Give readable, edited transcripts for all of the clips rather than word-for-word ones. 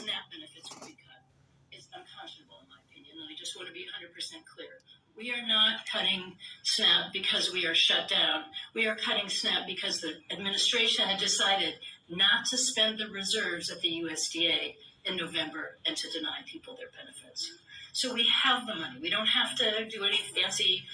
SNAP benefits will be cut. It's unconscionable, in my opinion, and I just want to be 100% clear. We are not cutting SNAP because we are shut down. We are cutting SNAP because the administration had decided not to spend the reserves at the USDA in November and to deny people their benefits. So we have the money. We don't have to do any fancy,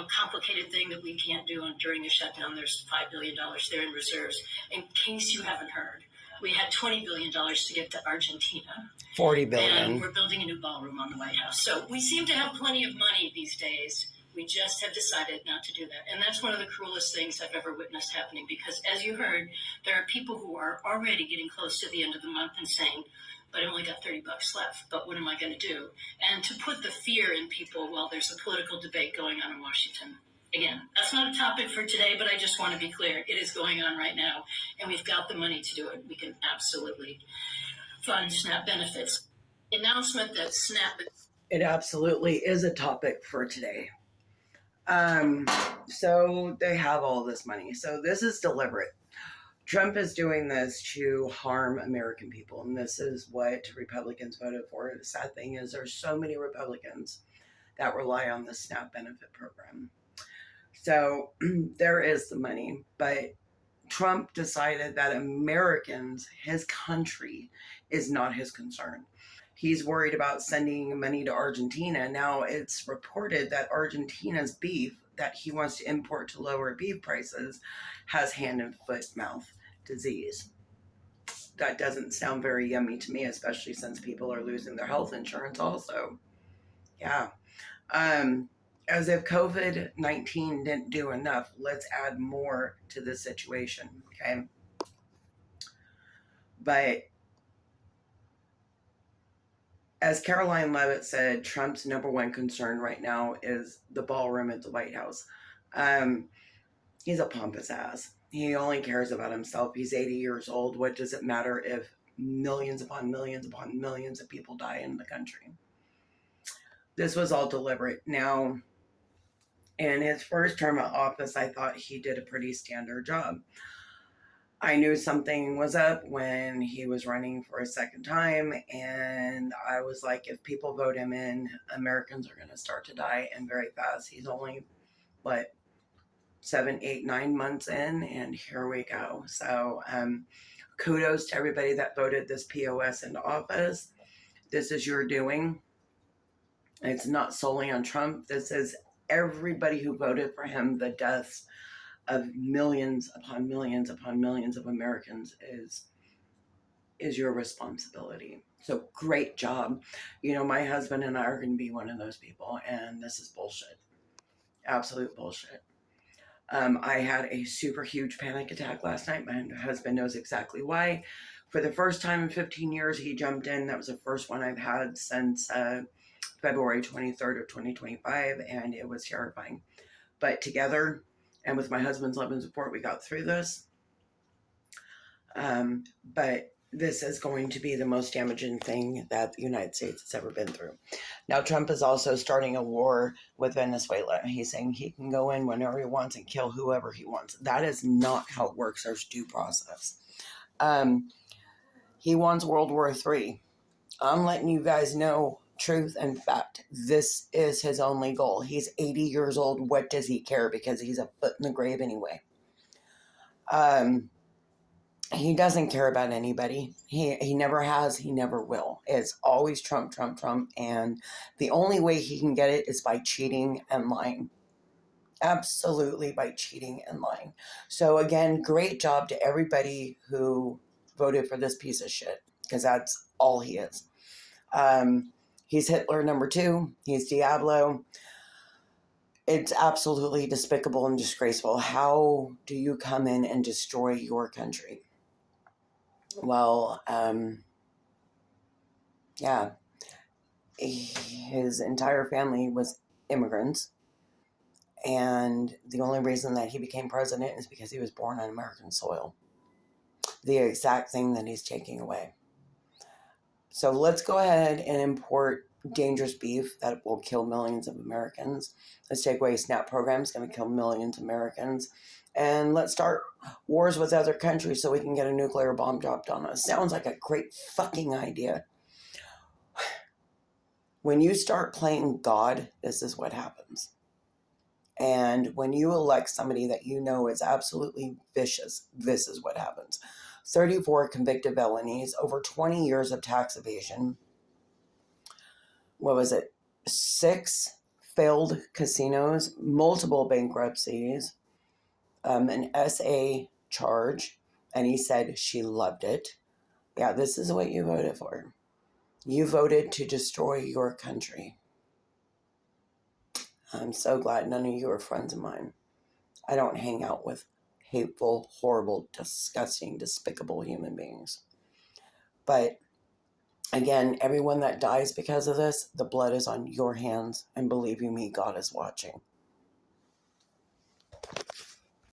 complicated thing that we can't do during a shutdown. There's $5 billion there in reserves. In case you haven't heard, we had $20 billion to give to Argentina. 40 billion. And we're building a new ballroom on the White House. So we seem to have plenty of money these days. We just have decided not to do that. And that's one of the cruelest things I've ever witnessed happening, because as you heard, there are people who are already getting close to the end of the month and saying, but I only got $30 left, but what am I going to do? And to put the fear in people while there's a political debate going on in Washington. Again, that's not a topic for today, but I just want to be clear. It is going on right now, and we've got the money to do it. We can absolutely fund SNAP benefits. Announcement that SNAP... It absolutely is a topic for today. So they have all this money. So this is deliberate. Trump is doing this to harm American people, and this is what Republicans voted for. The sad thing is there's so many Republicans that rely on the SNAP benefit program. So there is the money, but Trump decided that Americans, his country, is not his concern. He's worried about sending money to Argentina. Now it's reported that Argentina's beef that he wants to import to lower beef prices has hand and foot mouth disease. That doesn't sound very yummy to me, especially since people are losing their health insurance also. Yeah. As if COVID-19 didn't do enough, let's add more to this situation, okay? But as Caroline Leavitt said, Trump's number one concern right now is the ballroom at the White House. He's a pompous ass. He only cares about himself. He's 80 years old. What does it matter if millions upon millions upon millions of people die in the country? This was all deliberate. Now, in his first term of office, I thought he did a pretty standard job. I knew something was up when he was running for a second time, and I was like, if people vote him in, Americans are going to start to die, and very fast. He's only, 7, 8, 9 months in, and here we go. So kudos to everybody that voted this POS into office. This is your doing. It's not solely on Trump. This is everybody who voted for him. The deaths of millions upon millions upon millions of Americans is your responsibility. So great job. My husband and I are going to be one of those people, and this is bullshit. Absolute bullshit. I had a super huge panic attack last night. My husband knows exactly why. For the first time in 15 years, he jumped in. That was the first one I've had since February 23rd of 2025, and it was terrifying. But together, and with my husband's love and support, we got through this. But this is going to be the most damaging thing that the United States has ever been through. Now, Trump is also starting a war with Venezuela. He's saying he can go in whenever he wants and kill whoever he wants. That is not how it works. There's due process. He wants World War III. I'm letting you guys know truth and fact. This is his only goal. He's 80 years old. What does he care? Because he's a foot in the grave anyway. He doesn't care about anybody. He never has. He never will. It's always Trump, Trump, Trump. And the only way he can get it is by cheating and lying. Absolutely by cheating and lying. So again, great job to everybody who voted for this piece of shit. Because that's all he is. He's Hitler number 2. He's Diablo. It's absolutely despicable and disgraceful. How do you come in and destroy your country? Well, yeah, his entire family was immigrants, and the only reason that he became president is because he was born on American soil. The exact thing that he's taking away. So let's go ahead and import dangerous beef that will kill millions of Americans. Let's take away SNAP program. It's going to kill millions of Americans. and let's start wars with other countries so we can get a nuclear bomb dropped on us. Sounds like a great fucking idea. When you start playing God, this is what happens. And when you elect somebody that you know is absolutely vicious, this is what happens. 34 convicted felonies, over 20 years of tax evasion. What was it? 6 failed casinos, multiple bankruptcies, an SA charge. And he said she loved it. Yeah, this is what you voted for. You voted to destroy your country. I'm so glad none of you are friends of mine. I don't hang out with hateful, horrible, disgusting, despicable human beings. But again, everyone that dies because of this, the blood is on your hands. And believe you me, God is watching.